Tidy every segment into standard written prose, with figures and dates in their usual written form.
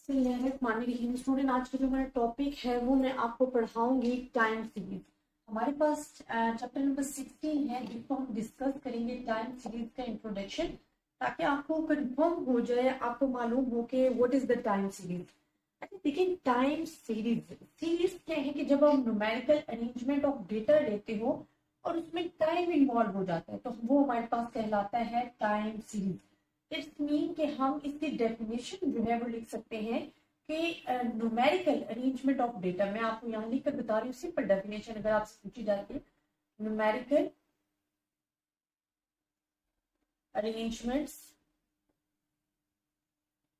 Student, आज का जो हमारा टॉपिक है वो मैं आपको पढ़ाऊंगी टाइम सीरीज। हमारे पास चैप्टर नंबर 16 है जिसको हम डिस्कस करेंगे टाइम सीरीज का इंट्रोडक्शन, ताकि आपको कंफर्म हो जाए, आपको मालूम हो कि what is the time series. अच्छा देखिए, टाइम सीरीज क्या है कि जब हम न्यूमेरिकल अरेंजमेंट ऑफ डेटा लेते हो और उसमें टाइम इन्वॉल्व हो जाता है तो वो हमारे पास कहलाता है टाइम सीरीज। इट्स मीन कि हम इसकी डेफिनेशन जो है वो लिख सकते हैं कि न्यूमेरिकल अरेंजमेंट ऑफ डेटा। मैं आपको यहाँ लिख कर बता रही हूँ सिंपल डेफिनेशन, अगर आपसे पूछी जाती है numerical arrangements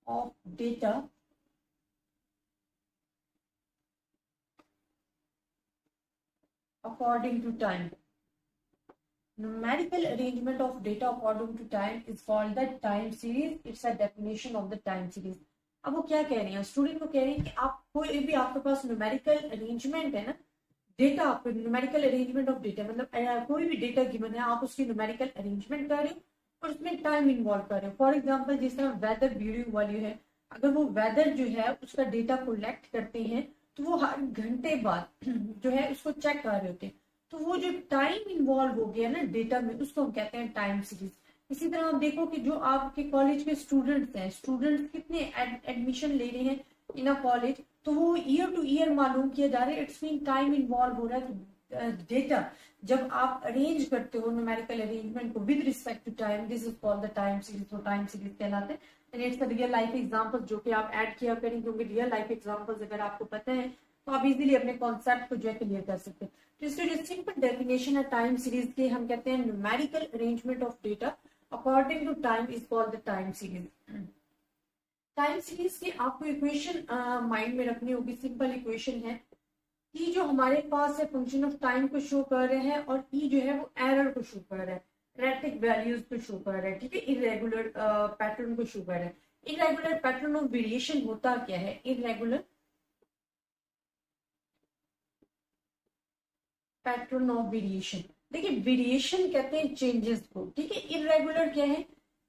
of data according to time. Numerical arrangement of data according to time is called the time series. It's a definition of the time series. अब वो क्या कह रही हैं, स्टूडेंट को कह रही हैं कि आप कोई भी आपके पास न्यूमेरिकल अरेंजमेंट है ना, डेटा आपको न्यूमेरिकल अरेंजमेंट ऑफ डेटा मतलब कोई भी डेटा गिवन है, आप उसकी न्यूमेरिकल अरेंजमेंट कर रहे हो और उसमें टाइम इन्वॉल्व कर रहे हो। फॉर एग्जाम्पल जिस तरह वेदर वीडियो वाली है, अगर वो वेदर जो है उसका डेटा कलेक्ट करते हैं तो वो हर घंटे बाद जो है उसको चेक कर रहे होते हैं, तो वो जो टाइम इन्वॉल्व हो गया ना डेटा में, उसको हम कहते हैं टाइम सीरीज। इसी तरह आप देखो कि जो आपके कॉलेज के स्टूडेंट्स हैं, स्टूडेंट्स कितने एडमिशन ले रहे हैं इन अ कॉलेज, तो वो ईयर टू ईयर मालूम किया जा रहा है। इट्स मीन टाइम इन्वॉल्व हो रहा है डेटा जब आप अरेंज करते हो न्यूमेरिकल अरेंजमेंट को with respect to time, this is called the time series. तो टाइम सीरीज कहलाते हैं। And it's real life example जो कि आप ऐड किया करें, क्योंकि रियल लाइफ एग्जांपल्स अगर आपको पता है तो आप इजीली अपने कॉन्सेप्ट को जो है क्लियर कर सकते हैं। तो इसकी जो सिंपल डेफिनेशन है टाइम सीरीज की, हम कहते हैं numerical arrangement of data according to time is called the time series. Time series की आपको इक्वेशन माइंड में रखनी होगी। सिंपल इक्वेशन है, ई जो हमारे पास है फंक्शन ऑफ टाइम को शो कर रहे हैं और ई जो है वो एरर को शो कर रहा है, रैटिक वैल्यूज को शो कर रहा है, ठीक है, इरेगुलर पैटर्न को शो कर रहा है। इरेगुलर पैटर्न ऑफ वेरिएशन होता क्या है? इरेगुलर पैटर्न ऑफ वेरिएशन, देखिए वेरिएशन कहते हैं चेंजेस को, ठीक है। इरेगुलर क्या है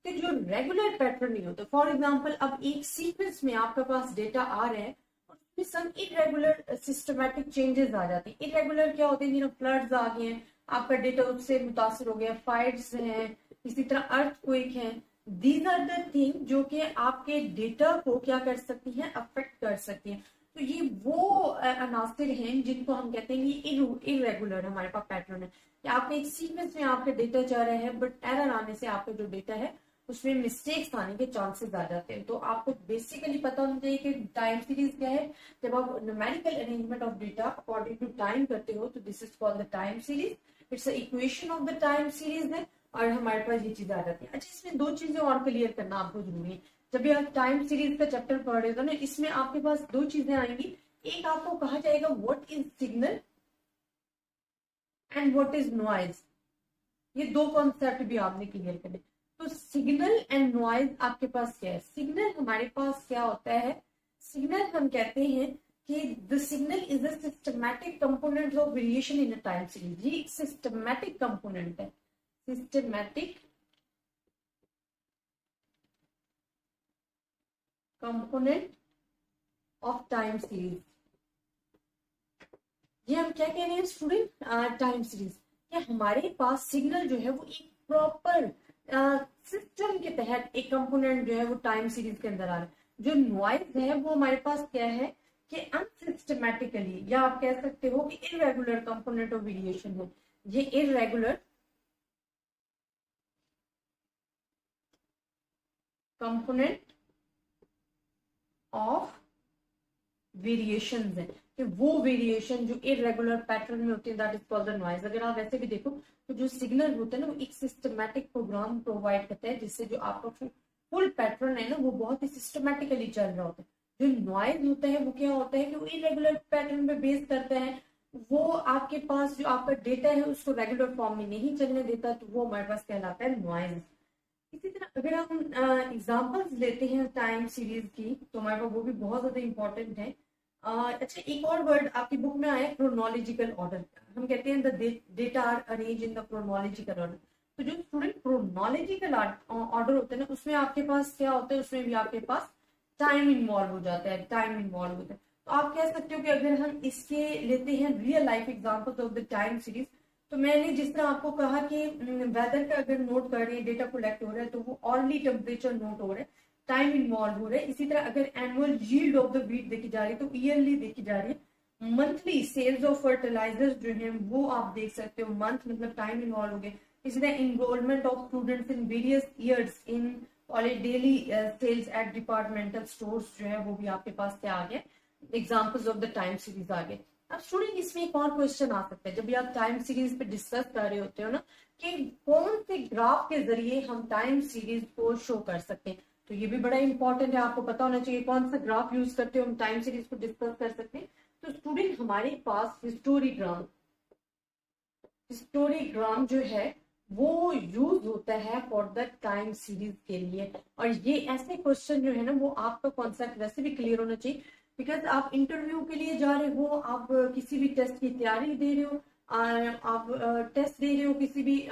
कि जो रेगुलर पैटर्न नहीं होता। फॉर एग्जांपल अब एक सीक्वेंस में आपके पास डेटा आ रहा है और उसमें सम इरेगुलर सिस्टमैटिक चेंजेस आ जाते हैं। इरेगुलर क्या होते हैं? जिन्हें फ्लड्स आ गए हैं, आपका डेटा उससे मुतासर हो गया, फायर्स हैं, इसी तरह अर्थक्वेक है। दीज आर द थिंग जो कि आपके डेटा को क्या कर सकती हैं, अफेक्ट कर सकती हैं। तो ये वो अनासिर हैं जिनको हम कहते हैं कि इरेगुलर हमारे पास पैटर्न है, कि आपने एक सीक्वेंस में आपका डेटा जा रहा है बट एरर आने से आपका जो डेटा है उसमें मिस्टेक्स आने के चांसेस आ जाते हैं। तो आपको बेसिकली पता होना चाहिए कि टाइम सीरीज क्या है। जब आप numerical arrangement of data according to time करते हो तो this is called the time series. It's a equation of the time series है और हमारे पास ये चीज आ जाती है। अच्छा, इसमें दो चीजें और क्लियर करना आपको जरूरी है। जब भी आप टाइम सीरीज का चैप्टर पढ़ रहे हो ना, इसमें आपके पास दो चीजें आएंगी। एक आपको कहा जाएगा what is signal and what is noise. ये दो कॉन्सेप्ट भी आपने क्लियर करने। तो सिग्नल एंड नॉइज आपके पास क्या है? सिग्नल हमारे पास क्या होता है? सिग्नल हम कहते हैं कि the signal is a systematic component of variation in a time series. ये एक सिस्टमैटिक कंपोनेंट है, systematic component of time series. ये हम क्या कह रहे हैं स्टूडेंट? Time series. क्या हमारे पास सिग्नल जो है वो एक प्रॉपर सिस्टम के तहत एक कंपोनेंट जो है वो टाइम सीरीज के अंदर आ रहा है। जो नॉइज है वो हमारे पास क्या है कि अनसिस्टमैटिकली, या आप कह सकते हो कि इरेगुलर कंपोनेंट ऑफ वेरिएशन है। ये इरेगुलर कंपोनेंट ऑफ वेरिएशन है, कि वो वेरिएशन जो इरेगुलर पैटर्न में होती है, that is called the noise. अगर आप वैसे भी देखो तो जो सिग्नल होता है ना, वो एक सिस्टमैटिक प्रोग्राम प्रोवाइड करता है जिससे जो आपका फुल पैटर्न है ना वो बहुत ही सिस्टमैटिकली चल रहा होता है। जो नॉइज होता है वो क्या होता है कि वो इरेगुलर पैटर्न पे बेस करता है, वो आपके पास जो आपका डेटा है उसको रेगुलर फॉर्म में नहीं चलने देता, तो वो हमारे पास कहलाता है नॉइज। इसी तरह अगर हम एग्जांपल्स लेते हैं टाइम सीरीज की तो हमारे पास वो भी बहुत ज्यादा इंपॉर्टेंट है। अच्छा, एक और वर्ड आपकी बुक में आया क्रोनोलॉजिकल ऑर्डर। हम कहते हैं the data are arrange in the chronological order. तो जो स्टूडेंट क्रोनोलॉजिकल ऑर्डर होता है ना, उसमें आपके पास क्या होता है? उसमें भी आपके पास टाइम इन्वॉल्व हो जाता है, टाइम इन्वॉल्व होता है। तो आप कह सकते हो कि अगर हम इसके लेते हैं real life examples of the time series, तो मैंने जिस तरह आपको कहा कि वेदर का अगर नोट कर रहे हैं, डेटा कलेक्ट हो रहा है, तो वो ऑनली टेम्परेचर नोट हो रहा है, टाइम इन्वॉल्व हो रहा है। इसी तरह अगर annual yield of the wheat देखी जा रही है तो ईयरली देखी जा रही है। मंथली सेल्स ऑफ फर्टिलाइजर्स जो है वो आप देख सकते हो, मंथ मतलब टाइम इन्वॉल्व हो गया। इसी तरह enrollment of students in various years in college daily sales at departmental stores जो है वो भी आपके पास क्या आ गया, examples of the time series आ गए। अब स्टूडेंट इसमें एक और क्वेश्चन आ सकता है जब भी आप टाइम सीरीज पे डिस्कस कर रहे होते हो ना, कि कौन से ग्राफ के जरिए हम टाइम सीरीज को शो कर सकते हैं। तो ये भी बड़ा इंपॉर्टेंट है, आपको पता होना चाहिए कौन सा ग्राफ यूज करते हो हम टाइम सीरीज को डिस्कस कर सकते हैं। तो स्टूडेंट हमारे पास हिस्टोरीग्राम जो है वो यूज होता है फॉर द टाइम सीरीज के लिए। और ये ऐसे क्वेश्चन जो है ना वो आपका कॉन्सेप्ट वैसे भी क्लियर होना चाहिए, बिकॉज आप इंटरव्यू के लिए जा रहे हो, आप किसी भी टेस्ट की तैयारी दे रहे हो, आप टेस्ट दे रहे हो किसी भी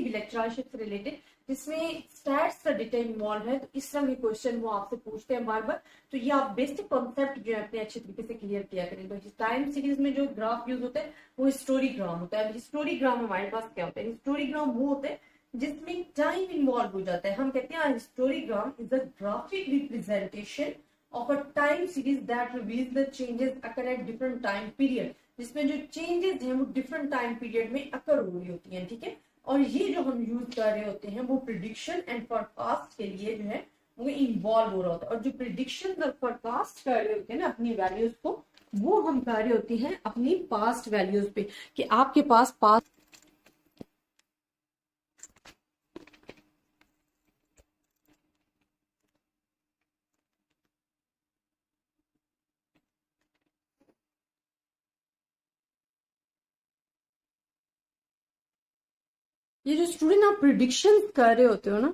लेक्चरशिप से रिलेटेड जिसमें स्टैट्स का डेटा इन्वॉल्व है, तो इस तरह के क्वेश्चन वो आपसे पूछते हैं बार बार। तो ये आप बेसिक कॉन्सेप्ट जो है अपने अच्छे तरीके से क्लियर किया करें। तो टाइम सीरीज में जो ग्राफ यूज होता है वो हिस्टोरीग्राम होता है। हिस्टोरीग्राम हमारे पास क्या होता है, हिस्टोरीग्राम वो होता है जिसमें टाइम इन्वॉल्व हो जाता है। हम कहते हैं histogram is a graphic representation of a time series that reveals the changes occur at different time period, जिसमें जो चेंजेस हैं वो डिफरेंट टाइम पीरियड में अकर हो रही होती हैं, ठीक है। और ये जो हम यूज कर रहे होते हैं वो प्रिडिक्शन एंड फोरकास्ट के लिए जो है वो इन्वॉल्व हो रहा होता है। और जो प्रिडिक्शन और फोरकास्ट कर रहे होते हैं ना अपनी वैल्यूज को, वो हम कर रहे होते हैं अपनी पास्ट वैल्यूज पे, कि आपके पास पास्ट ये जो स्टूडेंट आप प्रिडिक्शन कर रहे होते हो ना,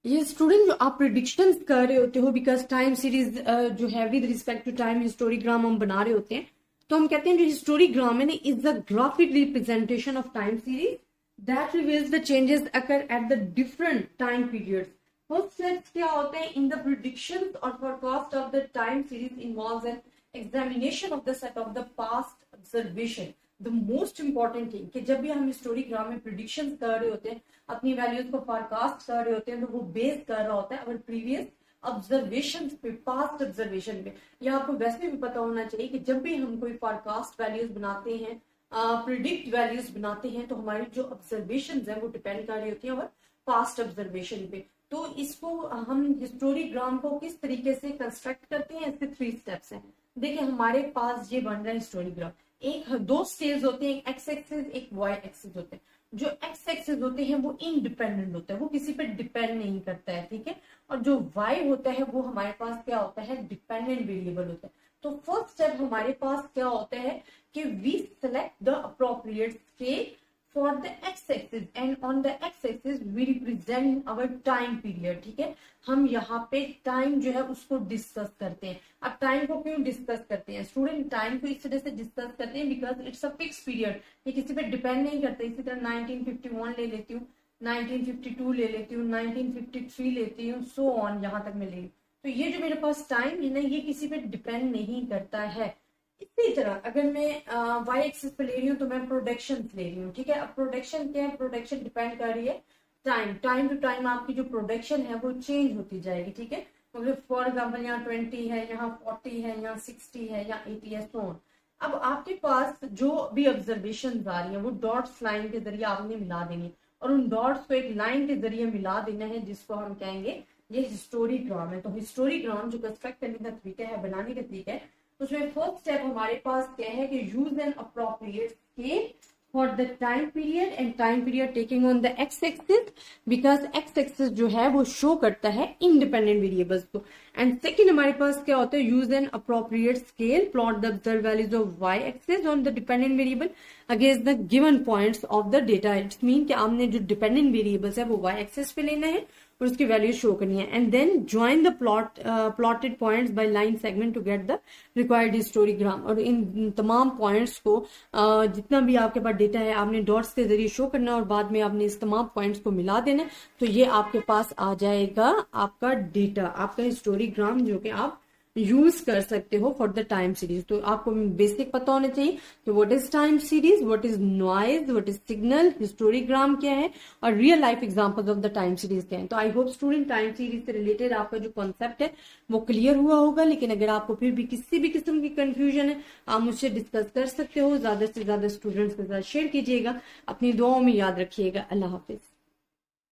ये स्टूडेंट जो आप प्रिडिक्शंस कर रहे होते हो, बिकॉज टाइम सीरीज जो है विद रिस्पेक्ट टू टाइम हिस्टोरीग्राम हम बना रहे होते हैं, तो हम कहते हैं जो हिस्टोरीग्राम है ना is the graphic representation of time series that reveals the changes occur at the different time periods. First steps क्या होते हैं इन द प्रिडिक्शंस और forecast of the time series involves an examination of the set of the past observation. The most important thing कि जब भी हम हिस्टोरीग्राम में prediction कर रहे होते हैं, अपनी वैल्यूज को फोरकास्ट कर रहे होते हैं, तो वो बेस कर रहा होता है अवर प्रीवियस ऑब्जर्वेशन पे, पास्ट ऑब्जर्वेशन पे। यह आपको वैसे भी पता होना चाहिए कि जब भी हम कोई फोरकास्ट वैल्यूज बनाते हैं, प्रिडिक्ट वैल्यूज बनाते हैं, तो हमारी जो ऑब्जर्वेशन है वो डिपेंड कर रही होती है अवर पास्ट ऑब्जर्वेशन पे। तो इसको हम हिस्टोरीग्राम को किस तरीके से कंस्ट्रक्ट करते हैं, इसके 3 स्टेप्स हैं। देखिए हमारे पास ये बन रहा है हिस्टोरीग्राम, एक 2 स्टेज होते हैं, एक एक्स एक्सिस एक वाई एक्सिस होते हैं। जो एक्स एक्सिस होते हैं वो इंडिपेंडेंट होता है, वो किसी पे डिपेंड नहीं करता है, ठीक है। और जो वाई होता है वो हमारे पास क्या होता है, डिपेंडेंट वेरिएबल होता है। तो फर्स्ट स्टेप हमारे पास क्या होता है कि we select the appropriate scale for the X axis and on the X axis we represent our time period, ठीक है। हम यहाँ पे टाइम जो है उसको डिस्कस करते हैं। अब टाइम को क्यों डिस्कस करते हैं स्टूडेंट, टाइम को इस तरह से डिस्कस करते हैं because it's a fix period, ये किसी पे डिपेंड नहीं करता। इसी तरह 1951 ले लेती हूँ, 1952 ले लेती हूँ, 1953 लेती हूँ, सो ऑन यहाँ तक मैं ले। तो ये जो मेरे पास टाइम है ना ये किसी पे डिपेंड नहीं करता है। इसी तरह अगर मैं वाई एक्सिस पे ले रही हूँ तो मैं प्रोडक्शन ले रही हूँ, ठीक है। अब प्रोडक्शन क्या है, प्रोडक्शन डिपेंड कर रही है टाइम टू टाइम आपकी जो प्रोडक्शन है वो चेंज होती जाएगी, ठीक है। मतलब फॉर एग्जाम्पल यहाँ 20 है, यहाँ 40 है, यहाँ 60 है, यहाँ 80 है, सो ऑन। अब आपके पास जो भी ऑब्जर्वेशन आ रही है वो डॉट्स लाइन के जरिए आपने मिला देनी है, और उन डॉट्स को एक लाइन के जरिए मिला देना है, जिसको हम कहेंगे ये हिस्टोरीग्राम है। तो हिस्टोरीग्राम जो कंस्ट्रक्ट करने का तरीका है, बनाने का तरीका है, उसमें फर्स्ट स्टेप हमारे पास क्या है कि use an appropriate scale for the time period and time period taking on the X axis, because X axis जो है वो शो करता है इंडिपेंडेंट वेरिएबल्स को। एंड सेकंड हमारे पास क्या होता है, use an appropriate scale plot the observe values of Y axis on the dependent variable against the given points of the data. It's mean कि आपने जो डिपेंडेंट वेरिएबल्स है वो वाई एक्सिस पे लेना है और उसकी वैल्यू शो करनी है। And then join the plotted points by line segment to get the required histogram. और इन तमाम पॉइंट्स को जितना भी आपके पास डेटा है आपने डॉट्स के जरिए शो करना है और बाद में आपने इस तमाम पॉइंट्स को मिला देना, तो ये आपके पास आ जाएगा आपका डेटा, आपका हिस्टोग्राम, जो कि आप यूज कर सकते हो फॉर द टाइम सीरीज। तो आपको बेसिक पता होना चाहिए कि what is time series, what is noise, what is signal, histogram क्या है और real life examples of the time series क्या है। तो I hope student time series से रिलेटेड आपका जो कॉन्सेप्ट है वो क्लियर हुआ होगा। लेकिन अगर आपको फिर भी किसी भी किस्म की कंफ्यूजन है आप मुझसे डिस्कस कर सकते हो। ज्यादा से ज्यादा स्टूडेंट्स के साथ शेयर कीजिएगा। अपनी दुआओं में याद रखिएगा। अल्लाह हाफिज।